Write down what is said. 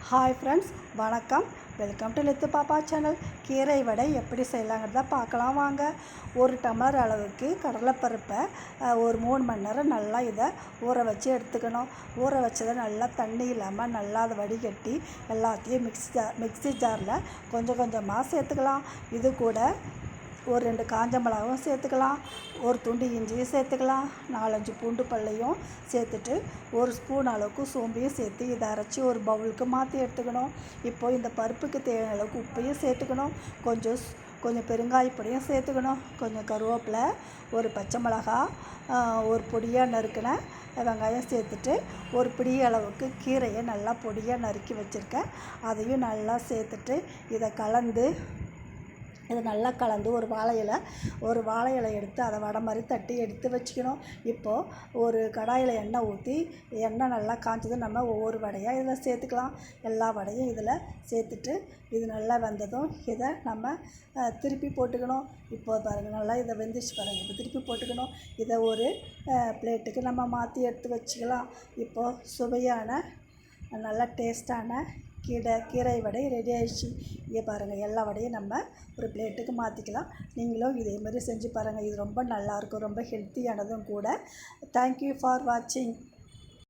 Hi friends, வணக்கம். Welcome to லித்து பாப்பா channel. கீரை வடை எப்படி செய்யலாங்கிறத பார்க்கலாம் வாங்க. ஒரு டம்ளர் அளவுக்கு கடலைப்பருப்பை ஒரு 3 மணி நேரம் நல்லா இதை ஊற வச்சு எடுத்துக்கணும். ஊற வச்சதை நல்லா தண்ணி இல்லாமல் நல்லா அதை வடிகட்டி எல்லாத்தையும் மிக்ஸி ஜாரில் கொஞ்சம் கொஞ்சமாக சேர்த்துக்கலாம். இது கூட ஒரு 2 காஞ்ச மிளகாவும் சேர்த்துக்கலாம், ஒரு துண்டு இஞ்சியும் சேர்த்துக்கலாம், 4-5 பூண்டு பல்லையும் சேர்த்துட்டு ஒரு ஸ்பூன் அளவுக்கு சோம்பையும் சேர்த்து இதை அரைச்சி ஒரு பவுலுக்கு மாற்றி எடுத்துக்கணும். இப்போது இந்த பருப்புக்கு தேவையான அளவுக்கு உப்பையும் சேர்த்துக்கணும், கொஞ்சம் பெருங்காயப்பொடியும் சேர்த்துக்கணும், கொஞ்சம் கருவேப்பிலை, ஒரு பச்சை மிளகா, ஒரு பொடியாக நறுக்கின வெங்காயம் சேர்த்துட்டு ஒரு பிடி அளவுக்கு கீரையை நல்லா பொடியாக நறுக்கி வச்சுருக்கேன், அதையும் நல்லா சேர்த்துட்டு இதை நல்லா கலந்து ஒரு வாழை இலை எடுத்து அதை வடை மாதிரி தட்டி எடுத்து வச்சுக்கணும். இப்போது ஒரு கடாயில் எண்ணெய் ஊற்றி எண்ணெய் நல்லா காய்ச்சது நம்ம ஒவ்வொரு வடையாக இதில் சேர்த்துக்கலாம். எல்லா வடையும் இதில் சேர்த்துட்டு இது நல்லா வெந்ததும் இதை நம்ம திருப்பி போட்டுக்கணும். இப்போது பாருங்கள், நல்லா இதை வெந்துச்சு பாருங்கள். இப்போ திருப்பி போட்டுக்கணும். இதை ஒரு பிளேட்டுக்கு நம்ம மாற்றி எடுத்து வச்சுக்கலாம். இப்போது சுவையான நல்லா டேஸ்டான கீரை வடை ரெடி ஆகிடுச்சு. இங்கே பாருங்கள், எல்லா வடையும் நம்ம ஒரு பிளேட்டுக்கு மாற்றிக்கலாம். நீங்களும் இதேமாதிரி செஞ்சு பாருங்கள். இது ரொம்ப நல்லாயிருக்கும், ரொம்ப ஹெல்த்தியானதும் கூட. தேங்க்யூ ஃபார் வாட்சிங்.